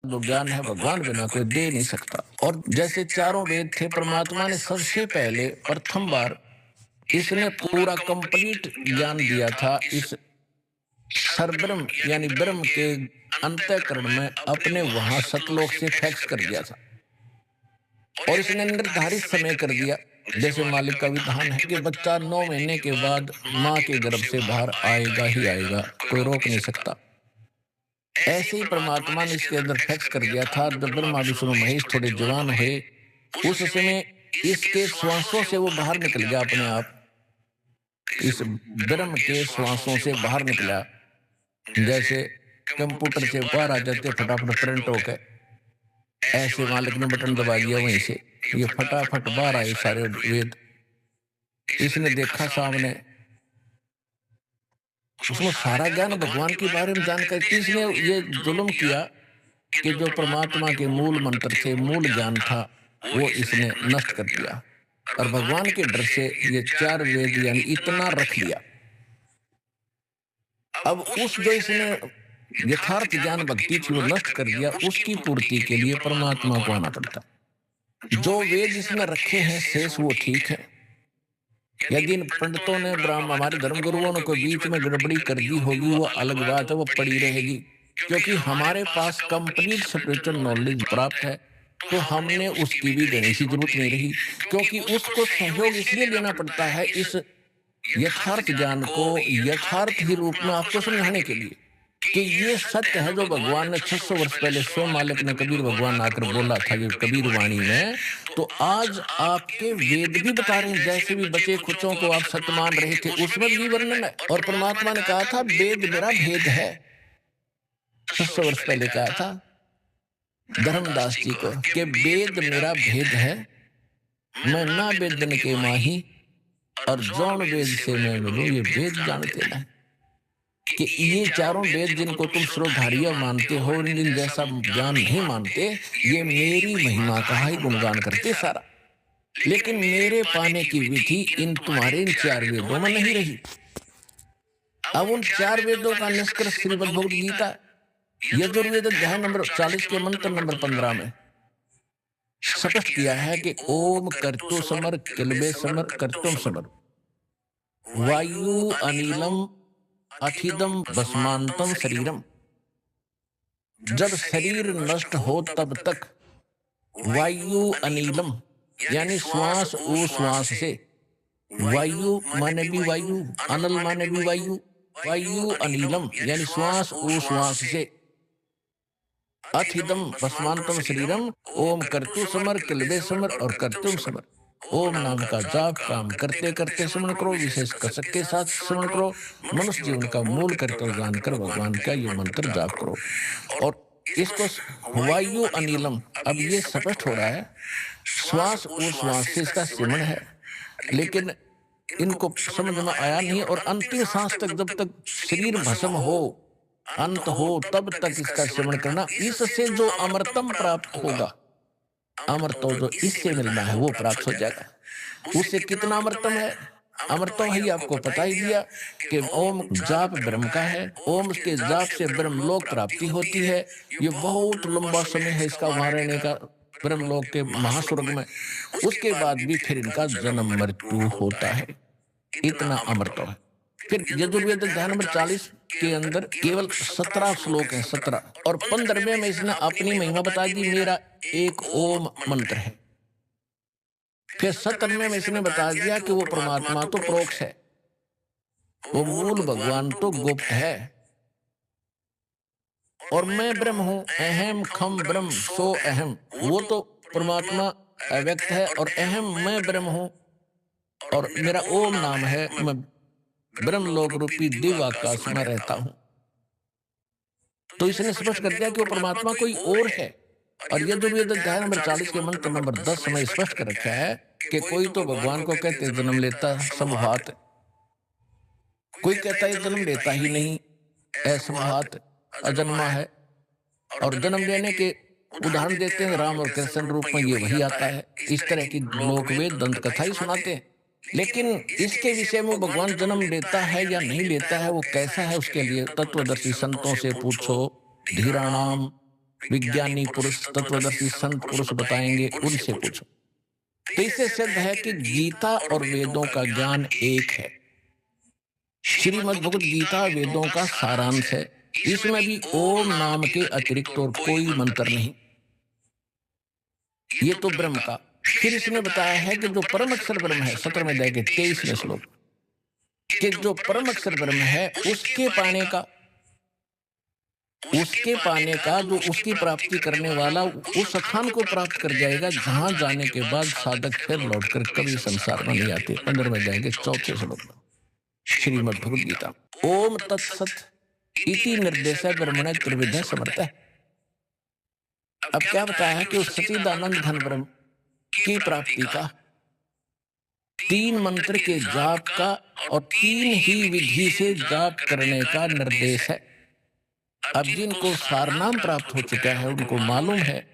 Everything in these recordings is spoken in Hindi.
जो ज्ञान है भगवान बिना कोई दे नहीं सकता। और जैसे चारों वेद थे, परमात्मा ने सबसे पहले प्रथम बार इसने पूरा कंप्लीट ज्ञान दिया था इस सरब्रह्म यानी ब्रह्म के अंतःकरण में, अपने वहां सतलोक से फैक्स कर दिया था। और इसने निर्धारित समय कर दिया, जैसे मालिक का विधान है कि बच्चा 9 महीने के बाद माँ के गर्भ से बाहर आएगा ही आएगा, कोई रोक नहीं सकता। ऐसे ही परमात्मा ने इसके अंदर फैक्स कर दिया था। जब ब्रह्मा विष्णु महेश थोड़े जवान हुए, उस समय इसके श्वासों से वो बाहर निकल गया, अपने आप इस ब्रह्म के श्वासों से बाहर निकला। जैसे कंप्यूटर से बाहर आ जाते फटाफट प्रिंट होकर, ऐसे मालिक ने बटन दबा दिया, वहीं से ये फटाफट बाहर आए सारे वेद। इसने देखा सामने, उसमें सारा ज्ञान भगवान के बारे में जानकर इसने ये जुल्म किया कि जो परमात्मा के मूल मंत्र थे, मूल ज्ञान था, वो इसने नष्ट कर दिया। और भगवान के डर से ये 4 वेद यानी इतना रख लिया। अब उस जो इसने यथार्थ ज्ञान भक्ति थी वो नष्ट कर दिया, उसकी पूर्ति के लिए परमात्मा को आना पड़ता। जो वेद इसमें रखे हैं शेष वो ठीक है। यदि इन पंडितों ने ब्राह्मण हमारे धर्म गुरुओं ने कोई बीच में गड़बड़ी कर दी होगी, वो अलग बात है, वो पड़ी रहेगी। क्योंकि हमारे पास कंप्लीट स्पिरिचुअल नॉलेज प्राप्त है, तो हमने उसकी भी देने की जरूरत नहीं रही। क्योंकि उसको सहयोग इसलिए लेना पड़ता है, इस यथार्थ ज्ञान को यथार्थ ही रूप में आपको समझाने के लिए कि ये सत्य है जो भगवान ने 600 वर्ष पहले स्वयं मालिक ने कबीर भगवान आकर बोला था ये कबीर वाणी में। तो आज आपके वेद भी बता रहे हैं, जैसे भी बचे खुचों को आप सत्य मान रहे थे उसमें भी वर्णन है। और परमात्मा ने कहा था वेद मेरा भेद है, 600 वर्ष पहले कहा था धर्मदास जी को कि वेद मेरा भेद है, मैं ना वेदन के माही और जौन वेद से मैं मिलूं, ये वेद जानते ना कि ये चारों वेद जिनको तुम श्रोधारिया मानते हो, इन जैसा ज्ञान नहीं मानते, ये मेरी महिमा का ही गुणगान करते सारा। लेकिन मेरे पाने की विधि इन तुम्हारे इन 4 वेदों में नहीं रही। अब उन 4 वेदों का निष्कर्ष श्रीमद् भगवद गीता यजुर्वेद अध्याय नंबर 40 के मंत्र नंबर 15 में स्पष्ट किया है कि ओम कर्तु समर किलबे समर कर्तुम समर वायु अनिलम अखिदम भस्मांतम शरीरम। जब शरीर नष्ट हो तब तक वायु अनिलम यानी श्वास उश्वास से, वायु माने भी वायु, अनल माने भी वायु, वायु अनिलम यानी श्वास उश्वास से, अथिदम भस्मांतम शरीरम, ओम कर्तु समर किलबे समर और कर्तुम समर। ओम नाम का जाप काम करते करते स्मरण करो, विशेष कसक के साथ स्मरण करो, मनुष्य जीवन का मूल कर्तव्य जानकर भगवान का ये मंत्र जाप करो। और इसको वायु अनिलम, अब ये स्पष्ट हो रहा है श्वास उश्वास से इसका सिमरण है, लेकिन इनको समझ में आया नहीं। और अंतिम सांस तक जब तक शरीर भस्म हो, अंत हो, तब तक इसका सेवन करना। इससे जो अमृतम प्राप्त होगा, अमृत जो इससे मिलना है वो प्राप्त हो जाएगा। उससे कितना अमृतम है, अमृतम ही आपको पता ही दिया कि ओम जाप ब्रह्म का है, ओम के जाप से ब्रह्म लोक प्राप्ति होती है। ये बहुत लंबा समय है इसका वहां रहने का ब्रह्म लोक के महास्वर्ग में। उसके बाद भी फिर इनका जन्म मृत्यु होता है, इतना अमृत है। फिर यजुर्वेद अध्याय नंबर 40 के अंदर केवल 17 श्लोक हैं, 17, और 15वें में इसने अपनी महिमा बता दी, मेरा एक ओम मंत्र है। फिर 17वें में इसने बता दिया कि वो परमात्मा तो प्रोक्ष है, वो मूल भगवान तो गुप्त है, और मैं ब्रह्म हूं, अहम खम ब्रह्म सो अहम। वो तो परमात्मा अव्यक्त है और अहम मैं ब्रह्म हूं, और मेरा ओम नाम है, मैं ब्रह्मलोक रूपी दिव्य आकाश में रहता हूं। तो इसने स्पष्ट कर दिया कि वो परमात्मा कोई और है। और यजुर्वेद अध्याय नंबर 40 के मंत्र नंबर 10 में स्पष्ट कर रखा है कि कोई तो भगवान को कहते जन्म लेता संभवात, कोई कहता है जन्म लेता ही नहीं, असंभवात अजन्मा है। और जन्म लेने के उदाहरण देते हैं राम और कृष्ण रूप में, ये वही आता है। इस तरह की लोकवेद दंत कथा ही सुनाते हैं। लेकिन इसके विषय में भगवान जन्म लेता है या नहीं लेता है, वो कैसा है, उसके लिए तत्वदर्शी संतों से पूछो, धीराणाम विज्ञानी पुरुष, तत्वदर्शी संत पुरुष बताएंगे, उनसे पूछो। तो इससे सिद्ध है कि गीता और वेदों का ज्ञान एक है। श्रीमद् भगवत गीता वेदों का सारांश है। इसमें भी ओम नाम के अतिरिक्त और कोई मंत्र नहीं। ये तो ब्रह्म का। फिर इसने बताया है कि जो परम अक्षर ब्रह्म है, 17वें अध्याय के 23वें श्लोक, कि जो परम अक्षर ब्रह्म है उसके पाने का जो उसकी प्राप्ति करने वाला उस स्थान को प्राप्त कर जाएगा जहां जाने के बाद साधक फिर लौटकर कभी संसार में नहीं आते। 15वें अध्याय के 4 श्लोक में श्रीमद् भगवद गीता। ओम तत्सत इति निर्देश ब्रह्मण त्रिविध समर्थ है। अब क्या बताया है कि उस सच्चिदानंद घन ब्रह्म की प्राप्ति का 3 मंत्र के जाप का और 3 ही विधि से जाप करने का निर्देश है। अब जिनको सारनाम प्राप्त हो चुका है उनको मालूम है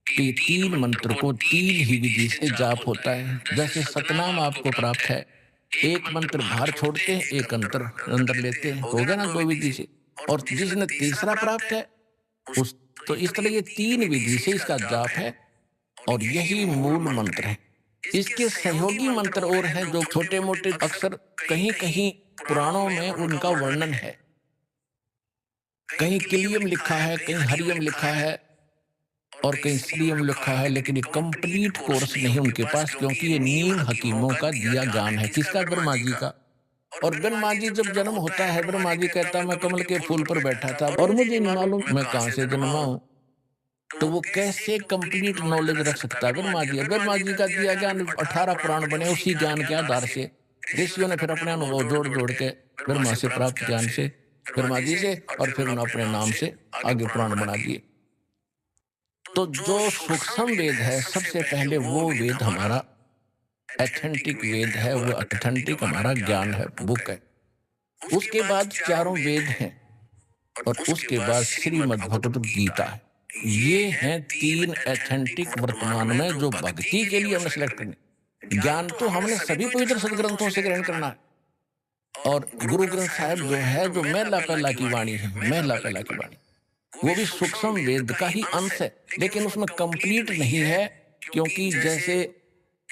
कि 3 मंत्र को 3 ही विधि से जाप होता है। जैसे सतनाम आपको प्राप्त है, एक मंत्र बाहर छोड़ते हैं, एक अंदर लेते हैं, हो गया ना 2 विधि से। और जिसने तीसरा प्राप्त है उस तो इस तरह ये 3 विधि से इसका जाप है और यही मूल मंत्र है। इसके सहयोगी मंत्र और हैं जो छोटे मोटे अक्षर कहीं कहीं पुराणों में उनका वर्णन है। कहीं किलियम लिखा है, कहीं हरियम लिखा है और कहीं श्रीयम लिखा है, लेकिन ये कंप्लीट कोर्स नहीं उनके पास, क्योंकि ये नीम हकीमों का दिया ज्ञान है। किसका? ब्रह्मा जी का। और ब्रह्मा जी जब जन्म होता है, ब्रह्मा जी कहता मैं कमल के फूल पर बैठा था और मुझे नहीं मालूम मैं कहां से जन्मा हूं। तो वो कैसे कंप्लीट नॉलेज रख सकता है ब्रह्मा जी? ब्रह्मा जी का दिया ज्ञान 18 पुराण बने, उसी ज्ञान के आधार से ऋषियों ने फिर अपने अनुभव जोड़ जोड़ के ब्रह्मा से प्राप्त ज्ञान से, ब्रह्मा जी से, और फिर उन्होंने अपने नाम से आगे पुराण बना दिए। तो जो सूक्ष्म वेद है, सबसे पहले वो वेद हमारा एथेंटिक वेद है, वो ऑथेंटिक हमारा ज्ञान है, बुक है। उसके बाद चारों वेद हैं और उसके बाद श्रीमद् भगवत गीता है। ये हैं 3 एथेंटिक वर्तमान में जो भक्ति के लिए हमने सिलेक्ट करने। ज्ञान तो हमने सभी पवित्र सदग्रंथों से ग्रहण करना है। और गुरु ग्रंथ साहिब जो है, जो महला पहला की वाणी है, महला पहला की वाणी, वो भी सूक्ष्म वेद का ही अंश है, लेकिन उसमें कंप्लीट नहीं है। क्योंकि जैसे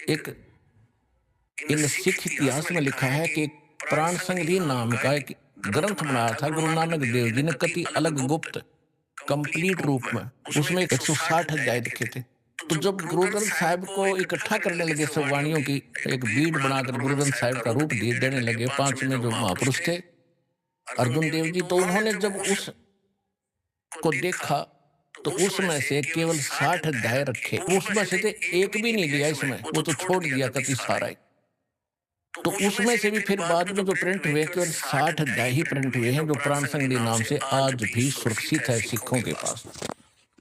एक इन सिख इतिहास में लिखा है कि प्राण संधि नाम का एक ग्रंथ बनाया था गुरु नानक देव जी ने, कति अलग गुप्त कंप्लीट रूप में। उसमें 160 अध्याय लिखे थे। तो जब गुरु ग्रंथ साहिब को इकट्ठा करने लगे सब वाणियों की एक बीड बनाकर गुरु ग्रंथ साहिब का रूप देने लगे, 5 में जो महापुरुष थे अर्जुन देव जी, तो उन्होंने जब उस को देखा तो उसमें से केवल 60 अध्याय रखे, उसमें से एक भी नहीं लिया इसमें, वो तो छोड़ दिया कति सारा ही। तो उसमें से भी फिर बाद में जो प्रिंट हुए केवल 60 अध्याय ही प्रिंट हुए हैं, जो प्राण संधि नाम से आज भी सुरक्षित है सिखों के पास।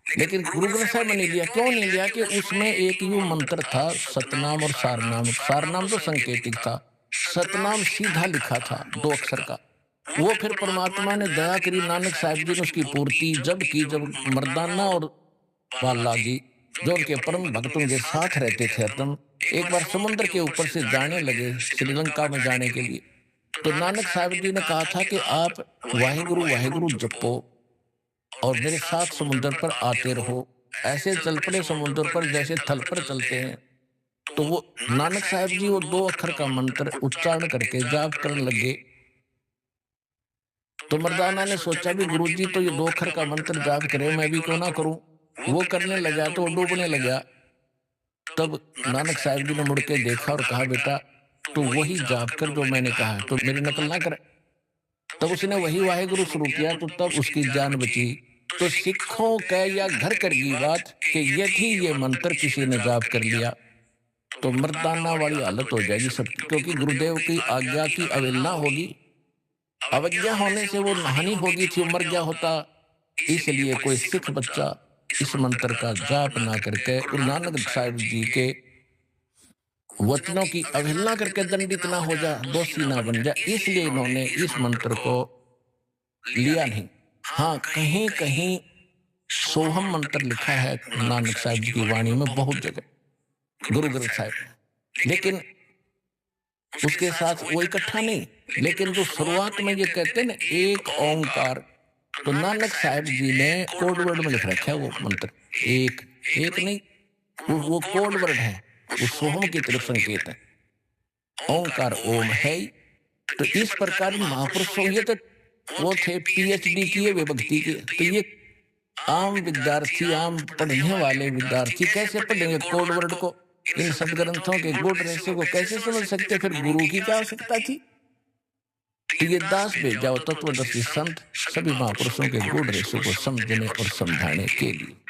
लेकिन गुरु ग्रंथ साहिब ने नहीं लिया। क्यों नहीं लिया? कि उसमें एक ही मंत्र था, सतनाम और सारनाम। सारनाम तो संकेतिक था, सतनाम सीधा लिखा था 2 अक्षर का। वो फिर परमात्मा ने दया करी, नानक साहिब जी ने उसकी पूर्ति जब की, जब मर्दाना और बाला जी जो उनके परम भक्तों के साथ रहते थे हरदम, एक बार समुद्र के ऊपर से जाने लगे श्रीलंका में जाने के लिए, तो नानक साहिब जी ने कहा था कि आप वाहिगुरु वाहिगुरु जपो और मेरे साथ समुद्र पर आते रहो। ऐसे चल पड़े समुद्र पर जैसे थल पर चलते हैं। तो वो नानक साहिब जी वो 2 अक्षर का मंत्र उच्चारण करके जाप करने लगे। तो मर्दाना ने सोचा भी गुरु जी तो ये 2 अक्षर का मंत्र जाप करे, मैं भी क्यों ना करूं। वो करने लगा तो वो डूबने लगा। तब नानक साहिब जी ने मुड़ के देखा और कहा बेटा तू वही जाप कर जो मैंने कहा है, तो मेरी नकल ना करे। तब उसने वही वाहेगुरु शुरू किया, तो तब उसकी जान बची। तो सिखों का या घर कर की बात कि यदि ये मंत्र किसी ने जाप कर लिया तो मर्दाना वाली हालत हो जाएगी सब, क्योंकि गुरुदेव की आज्ञा की अवहेलना होगी। अवज्ञा होने से वो हानि होगी थी, मर गया होता। इसलिए कोई सिख बच्चा इस मंत्र का जाप ना करके गुरु नानक साहिब जी के वचनों की अवहेलना करके दंडित ना हो जाए, दोषी ना बन जाए, इसलिए इन्होंने इस मंत्र को लिया नहीं। हाँ, कहीं कहीं सोहम मंत्र लिखा है नानक साहिब जी की वाणी में बहुत जगह गुरु ग्रंथ साहिब, लेकिन उसके साथ वो इकट्ठा नहीं। लेकिन जो शुरुआत में ये कहते हैं ना एक ओंकार, तो नानक साहब जी ने कोड वर्ड में लिख रखा है वो मंत्र। एक एक नहीं, वो कोड वर्ड है, वो सोहम की तरफ संकेत है। ओंकार ओम है ही। तो इस प्रकार महापुरुष ये तो वो थे पीएचडी किए वे भक्ति के, तो ये आम विद्यार्थी, आम पढ़ने वाले विद्यार्थी कैसे पढ़ेंगे कोड वर्ड को, इन सदग्रंथों के गुण रहस्य को कैसे समझ सकते? फिर गुरु की क्या आवश्यकता थी? तो ये दास भेज जाओ तत्वदर्शी संत सभी महापुरुषों के गुण रहस्य को समझने और समझाने के लिए।